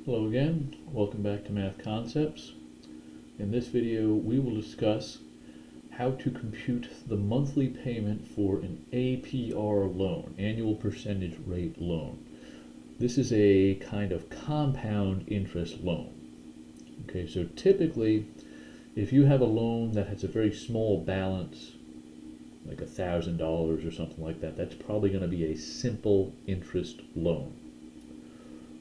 Hello again, welcome back to Math Concepts. In this video we will discuss how to compute the monthly payment for an APR loan, annual percentage rate loan. This is a kind of compound interest loan. Okay, so typically if you have a loan that has a very small balance, like $1,000 or something like that, that's probably going to be a simple interest loan.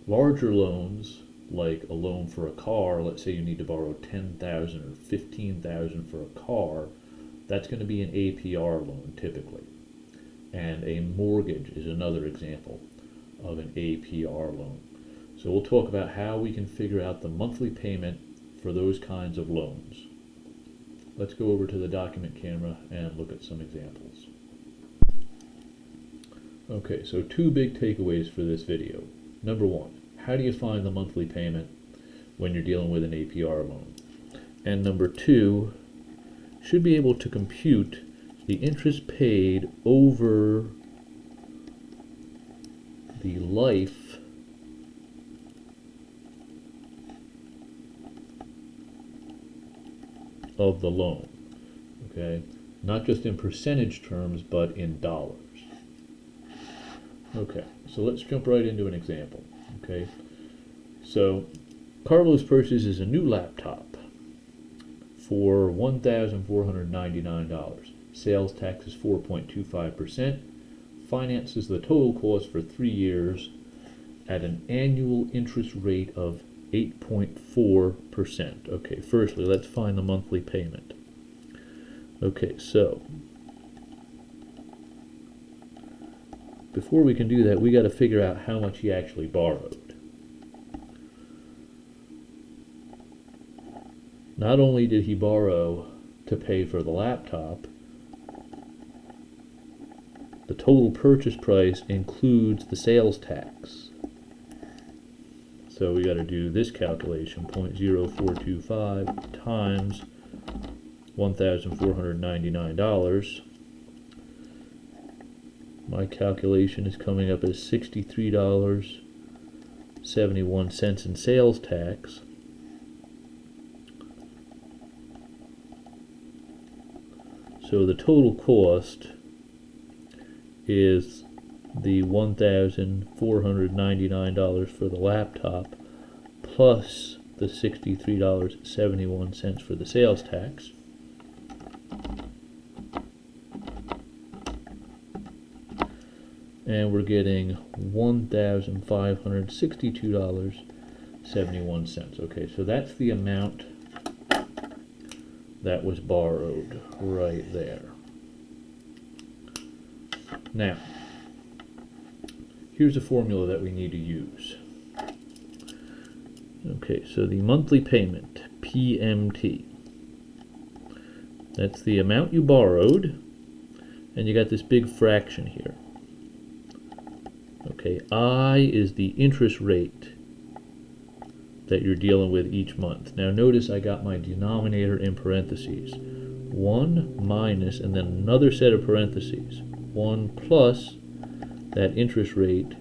Larger loans, like a loan for a car, let's say you need to borrow $10,000 or $15,000 for a car, that's going to be an APR loan typically. And a mortgage is another example of an APR loan. So we'll talk about how we can figure out the monthly payment for those kinds of loans. Let's go over to the document camera and look at some examples. Okay, so two big takeaways for this video. Number one, how do you find the monthly payment when you're dealing with an APR loan? And number two, should be able to compute the interest paid over the life of the loan, okay? Not just in percentage terms, but in dollars. Okay, so let's jump right into an example, okay? So Carlos purchases a new laptop for $1,499. Sales tax is 4.25%. Finances the total cost for 3 years at an annual interest rate of 8.4%. Okay, firstly, let's find the monthly payment. Okay, so before we can do that, we got to figure out how much he actually borrowed. Not only did he borrow to pay for the laptop, the total purchase price includes the sales tax. So we got to do this calculation, 0.0425 times $1,499. My calculation is coming up as $63.71 in sales tax. So the total cost is the $1,499 for the laptop plus the $63.71 for the sales tax. And we're getting $1,562.71. Okay, so that's the amount that was borrowed right there. Now, here's a formula that we need to use. Okay, so the monthly payment, PMT, that's the amount you borrowed, and you got this big fraction here. Okay, I is the interest rate that you're dealing with each month. Now notice I got my denominator in parentheses. 1 minus, and then another set of parentheses. 1 plus that interest rate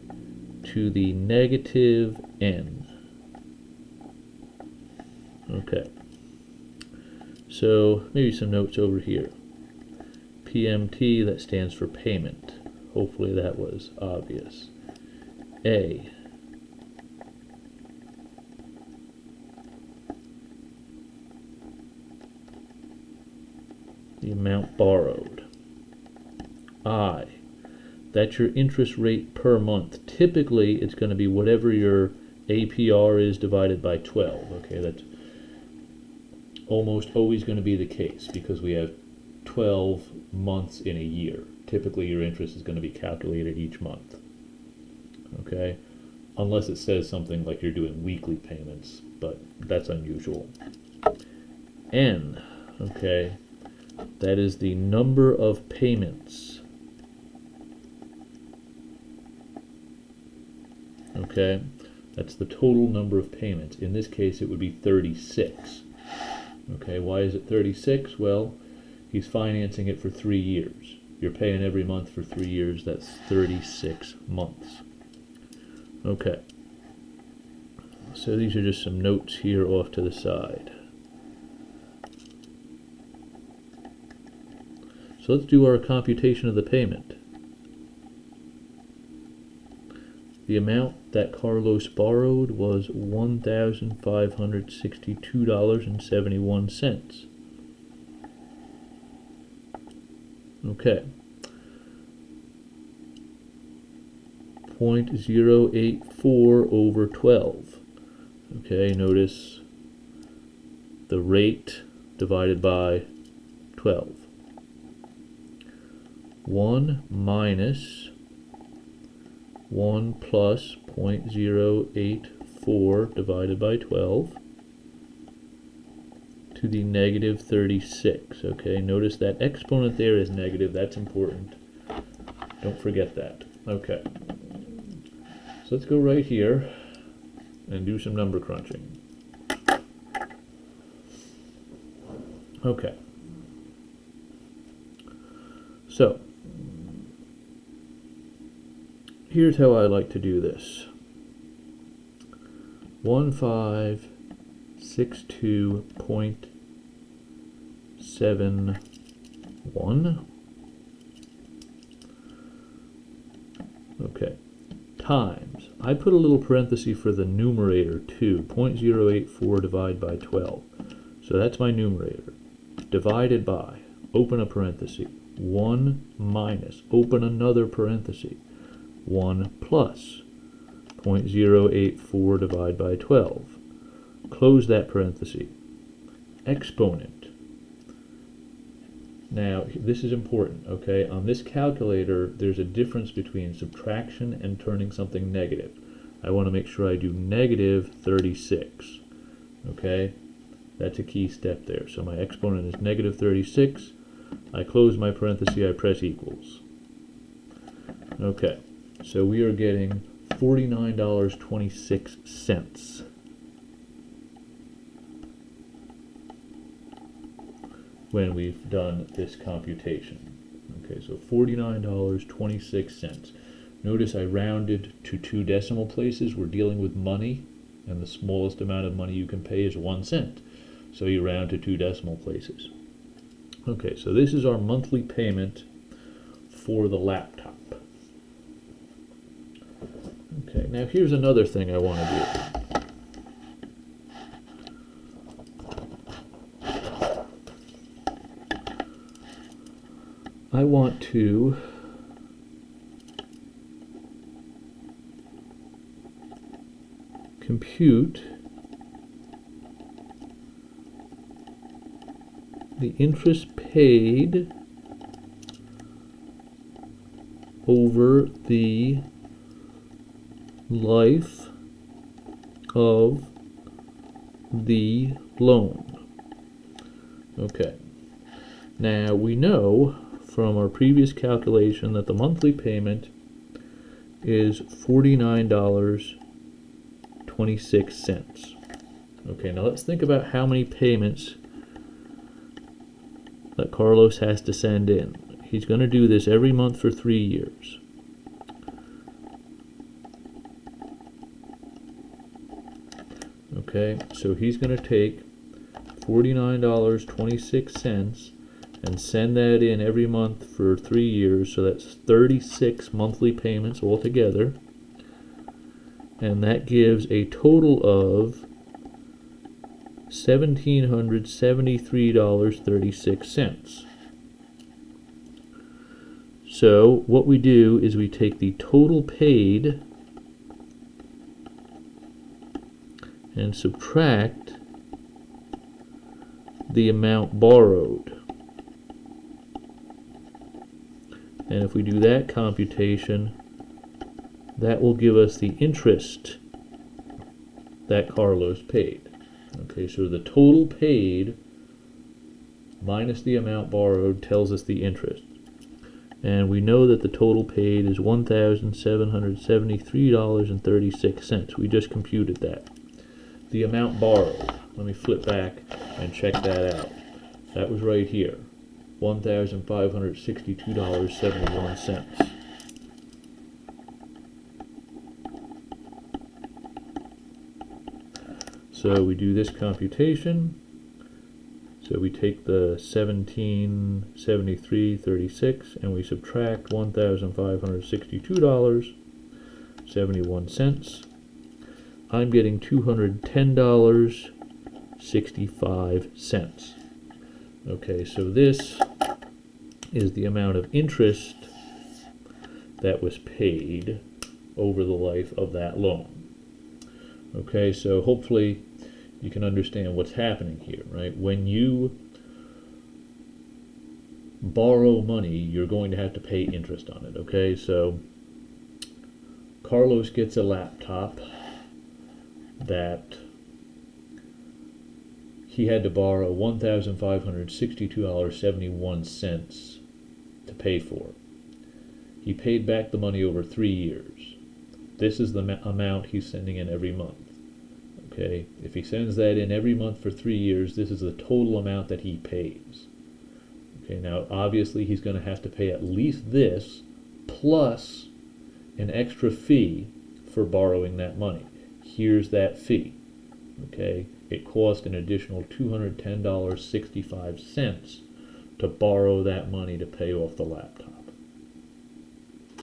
to the negative n. Okay. So maybe some notes over here. PMT, that stands for payment. Hopefully that was obvious. A, the amount borrowed. I, that's your interest rate per month. Typically it's going to be whatever your APR is divided by 12. Okay, that's almost always going to be the case because we have 12 months in a year. Typically your interest is going to be calculated each month. Okay, unless it says something like you're doing weekly payments, but that's unusual. N, okay, that is the number of payments. Okay, that's the total number of payments. In this case it would be 36. Okay, why is it 36? Well, he's financing it for 3 years. You're paying every month for 3 years, that's 36 months. Okay, So these are just some notes here off to the side. So let's do our computation of the payment. The amount that Carlos borrowed was $1,562.71. Okay. 0.084 over 12. Okay, notice the rate divided by 12. 1 minus 1 plus 0.084 divided by 12 to the negative 36. Okay, notice that exponent there is negative. That's important. Don't forget that. Okay. So let's go right here and do some number crunching. Okay. So, here's how I like to do this. 1562.71. Okay. Times. I put a little parenthesis for the numerator too. 0.084 divided by 12. So that's my numerator. Divided by, open a parenthesis. 1 minus, open another parenthesis. 1 plus 0.084 divided by 12. Close that parenthesis. Exponent. Now, this is important, okay? On this calculator, there's a difference between subtraction and turning something negative. I want to make sure I do negative 36, okay? That's a key step there. So my exponent is negative 36. I close my parenthesis, I press equals. Okay, so we are getting $49.26. When we've done this computation. Okay, so $49.26. Notice I rounded to 2 decimal places. We're dealing with money, and the smallest amount of money you can pay is 1 cent. So you round to 2 decimal places. Okay, so this is our monthly payment for the laptop. Okay, now here's another thing I want to do. I want to compute the interest paid over the life of the loan. Okay. Now we know from our previous calculation that the monthly payment is $49.26. Okay, now let's think about how many payments that Carlos has to send in. He's going to do this every month for 3 years. Okay, so he's going to take $49.26 and send that in every month for 3 years, so that's 36 monthly payments altogether, and that gives a total of $1,773.36. So what we do is we take the total paid and subtract the amount borrowed. And if we do that computation, that will give us the interest that Carlos paid. Okay, so the total paid minus the amount borrowed tells us the interest. And we know that the total paid is $1,773.36. We just computed that. The amount borrowed, let me flip back and check that out. That was right here. $1,562.71. So we do this computation. So we take the 1773.36 and we subtract $1,562.71. I'm getting $210.65. Okay, so this is the amount of interest that was paid over the life of that loan. Okay, so hopefully you can understand what's happening here, right? When you borrow money, you're going to have to pay interest on it, okay? So Carlos gets a laptop that he had to borrow $1,562.71 to pay for. He paid back the money over 3 years. This is the amount he's sending in every month. Okay, if he sends that in every month for 3 years, this is the total amount that he pays. Okay, now obviously he's going to have to pay at least this plus an extra fee for borrowing that money. Here's that fee. Okay, it cost an additional $210.65 to borrow that money to pay off the laptop.